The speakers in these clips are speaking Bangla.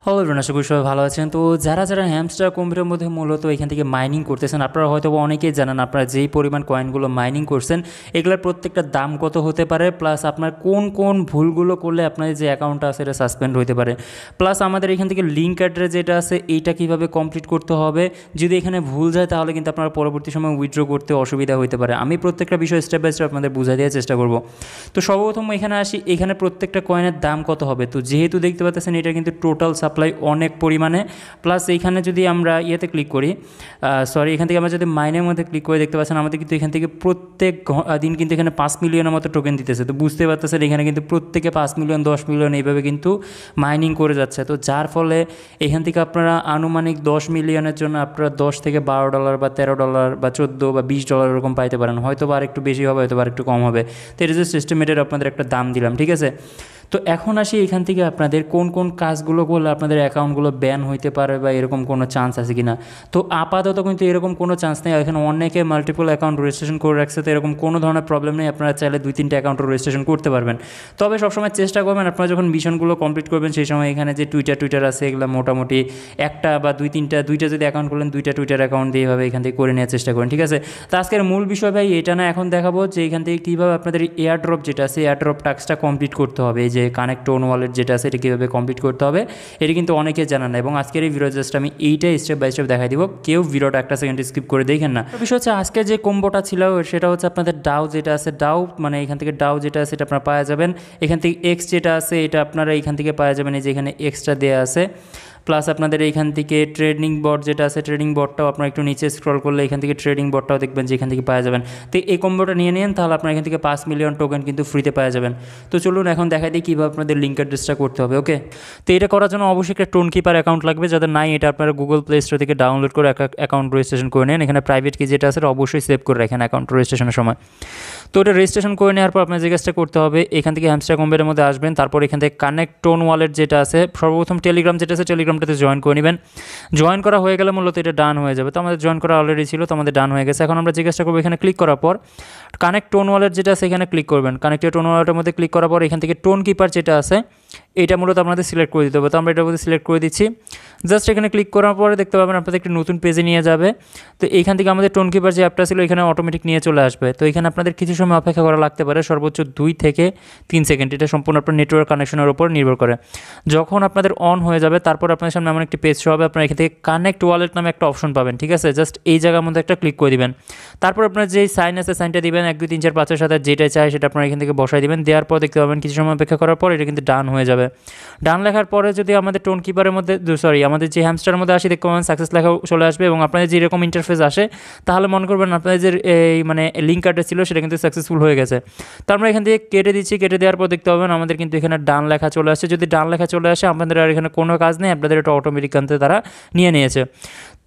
হ্যালো এভরিওয়ান, আশা করি সবাই ভালো আছেন। তো যারা হ্যামস্টার কম্পিউটারের মধ্যে মূলত এখান থেকে মাইনিং করতেছেন, আপনারা হয়তো অনেকেই জানেন আপনারা যেই পরিমাণ কয়েনগুলো মাইনিং করছেন এগুলোর প্রত্যেকটা দাম কত হতে পারে, প্লাস আপনার কোন কোন ভুলগুলো করলে আপনার যে অ্যাকাউন্টটা আছে এটা সাসপেন্ড হতে পারে, প্লাস আমাদের এখান থেকে লিঙ্ক অ্যাড্রেস যেটা আছে এইটা কীভাবে কমপ্লিট করতে হবে। যদি এখানে ভুল যায় তাহলে কিন্তু আপনারা পরবর্তী সময় উইথড্র করতে অসুবিধা হতে পারে। আমি প্রত্যেকটা বিষয় স্টেপ বাই স্টেপ আপনাদের বুঝাই দেওয়ার চেষ্টা করব। তো সর্বপ্রথম এখানে আসি, এখানে প্রত্যেকটা কয়েনের দাম কত হবে। তো যেহেতু দেখতে পাচ্ছেন এটা কিন্তু টোটাল সাপ্লাই অনেক পরিমাণে, প্লাস এইখানে যদি আমরা ইয়েতে ক্লিক করি, এখান থেকে আমরা যদি মাইনের মধ্যে ক্লিক করে দেখতে পাচ্ছেন আমাদের কিন্তু এখান থেকে প্রত্যেক দিন কিন্তু এখানে 5 মিলিয়নের মতো টোকেন দিতেছে। তো বুঝতে পারতেছেন এখানে কিন্তু প্রত্যেকে 5 মিলিয়ন 10 মিলিয়ন এইভাবে কিন্তু মাইনিং করে যাচ্ছে। তো যার ফলে এখান থেকে আপনারা আনুমানিক 10 মিলিয়নের জন্য আপনারা $10 থেকে $12 বা $13 বা $14 বা $20 এরকম পাইতে পারেন। হয়তো বা আর একটু বেশি হবে, হয়তো বা আর একটু কম হবে। তো এটা যে সিস্টেমেটের আপনাদের একটা দাম দিলাম, ঠিক আছে। তো এখন আসি এখান থেকে আপনাদের কোন কোন কাজগুলো করলে আপনাদের অ্যাকাউন্টগুলো ব্যান হইতে পারে বা এরকম কোনো চান্স আছে কি না। তো আপাতত কিন্তু এরকম কোনো চান্স নেই। এখানে অনেকে মাল্টিপল অ্যাকাউন্ট রেজিস্ট্রেশন করে রাখছে, তো এরকম কোনো ধরনের প্রবলেম নেই। আপনারা চাইলে 2-3টা অ্যাকাউন্ট রেজিস্ট্রেশন করতে পারবেন। তবে সবসময় চেষ্টা করবেন আপনারা যখন মিশনগুলো কমপ্লিট করবেন সেই সময় এখানে যে টুইটার আছে এগুলো মোটামুটি একটা বা দুইটা যদি অ্যাকাউন্ট করলেন 2টা টুইটার অ্যাকাউন্ট দিয়ে এভাবে এখান থেকে করে নেওয়ার চেষ্টা করেন, ঠিক আছে। তো আজকের মূল বিষয় ভাই এটা না, এখন দেখাবো যে এখান থেকে কীভাবে আপনাদের এয়ারড্রপ যেটা আছে এয়ারড্রপ টাস্কটা কমপ্লিট করতে হবে। এই যে কানেক্ট টোন ওয়ালেট যেটা আছে এটা কীভাবে কমপ্লিট করতে হবে এটা কিন্তু অনেকে জানা না, এবং আজকের এই ভিডিও জাস্ট আমি এইটাই স্টেপ বাই স্টেপ দেখাই দিব। কেউ ভিডিওটা একটা সেকেন্ড স্কিপ করে দেখেন না। বিষয় হচ্ছে আজকে যে কম্বোটা ছিল সেটা হচ্ছে আপনাদের ডাউ যেটা আছে, ডাউ মানে এখান থেকে ডাউ যেটা আছে এটা আপনারা পাওয়া যাবেন। এখান থেকে এক্স যেটা আছে এটা আপনারা এখান থেকে পাওয়া যাবেন, এই যে এখানে এক্সট্রা দেওয়া আছে। প্লাস আপনাদের এইখান থেকে ট্রেডিং বট যেটা আছে ট্রেডিং বটটাও আপনারা একটু নিচে স্ক্রল করলে এখান থেকে ট্রেডিং বটটাও দেখবেন যে এখান থেকে পাওয়া যাবেন। তো এই কম্বোটা নিয়ে নিন, তাহলে আপনারা এখান থেকে 5 মিলিয়ন টোকেন কিন্তু ফ্রিতে পাওয়া যাবেন। তো চলুন এখন দেখা দিই কীভাবে আপনাদের লিঙ্ক অ্যাড্রেসটা করতে হবে। ওকে, তো এটা করার জন্য অবশ্যই একটা টোন কিপার অ্যাকাউন্ট লাগবে। যাদের নাই এটা আপনারা গুগল প্লে স্টোর থেকে ডাউনলোড করে অ্যাকাউন্ট রেজিস্ট্রেশন করে নেন। এখানে প্রাইভেট কি যেটা আছে অবশ্যই সেভ করে রাখেন অ্যাকাউন্ট রেজিস্ট্রেশনের সময়। তো এটা রেজিস্ট্রেশন করে নেওয়ার পর আপনার যে কাজটা করতে হবে এখান থেকে হ্যামস্টার কম্পিউটারের মধ্যে আসবেন, তারপর এখান থেকে কানেক্ট টোন ওয়ালেট যেটা আছে সর্বপ্রথম টেলিগ্রাম যেটা আছে টেলিগ্রামটাতে জয়েন করে নেবেন। জয়েন করা হয়ে গেলে মূলত এটা ডান হয়ে যাবে। তো আমাদের জয়েন করা অলরেডি ছিল, তো আমাদের ডান হয়ে গেছে। এখন আমরা যে কাজটা করবো এখানে ক্লিক করার পর কানেক্ট টোন ওয়ালেট যেটা আছে এখানে ক্লিক করবেন। কানেক্টেড টোন ওয়ালেটের মধ্যে ক্লিক করার পর এখান থেকে টোন কিপার যেটা আছে এটা মূলত আপনাদের সিলেক্ট করে দিতে হবে। তো আমরা এটার মধ্যে সিলেক্ট করে দিচ্ছি। জাস্ট এখানে ক্লিক করার পরে দেখতে পাবেন আপনাদের একটি নতুন পেজে নিয়ে যাবে। তো এইখান থেকে আমাদের টোন কিপার যে অ্যাপটা ছিল এখানে অটোমেটিক নিয়ে চলে আসবে। তো এখানে আপনাদের কিছু সময় অপেক্ষা করা লাগতে পারে, সর্বোচ্চ 2 থেকে 3 সেকেন্ড। এটা সম্পূর্ণ আপনার নেটওয়ার্ক কানেকশনের উপর নির্ভর করে। যখন আপনাদের অন হয়ে যাবে তারপর আপনাদের সামনে এমন একটি পেজ শো হবে, আপনারা এখান থেকে কানেক্ট ওয়ালেট নামে একটা অপশন পাবেন, ঠিক আছে। জাস্ট এই জায়গার মধ্যে একটা ক্লিক করে দিবেন। তারপর আপনার যেই সাইন আছে সাইনটা দিবেন 1 2 3 4 5 7 যেটা চাই সেটা আপনারা এখান থেকে বসাই দিবেন। দেওয়ার পর দেখতে পাবেন কিছু সময় অপেক্ষা করার পর এটা কিন্তু ডান হয়ে যাবে। ডান লেখার পরে যদি আমাদের টোন কিপারের মধ্যে আমাদের যে হ্যামস্টারের মধ্যে আসি দেখতে পাবেন সাকসেস লেখা চলে আসবে, এবং আপনাদের যেরকম ইন্টারফেস আসে তাহলে মনে করবেন আপনাদের যে এই মানে লিঙ্ক অ্যাড্রেস ছিল সেটা কিন্তু সাকসেসফুল হয়ে গেছে। তো আমরা এখান থেকে কেটে দিচ্ছি। কেটে দেওয়ার পর দেখতে পাবেন আমাদের কিন্তু এখানে ডান লেখা চলে আসছে। যদি ডান লেখা চলে আসে আপনাদের আর এখানে কোনো কাজ নেই, আপনাদের এটা অটোমেটিক আনতে তারা নিয়ে নিয়েছে।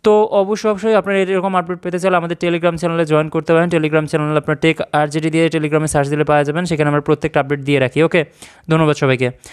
তো অবশ্যই আপনারা এরকম আপডেট পেতে চাইলে আমাদের টেলিগ্রাম চ্যানেলে জয়েন করতে পারেন। টেলিগ্রাম চ্যানেলে আপনার টেক RJT দিয়ে টেলিগ্রামে সার্চ দিলে পাওয়া যাবেন, সেখানে আমরা প্রত্যেকটা আপডেট দিয়ে রাখি। ওকে, ধন্যবাদ সবাইকে।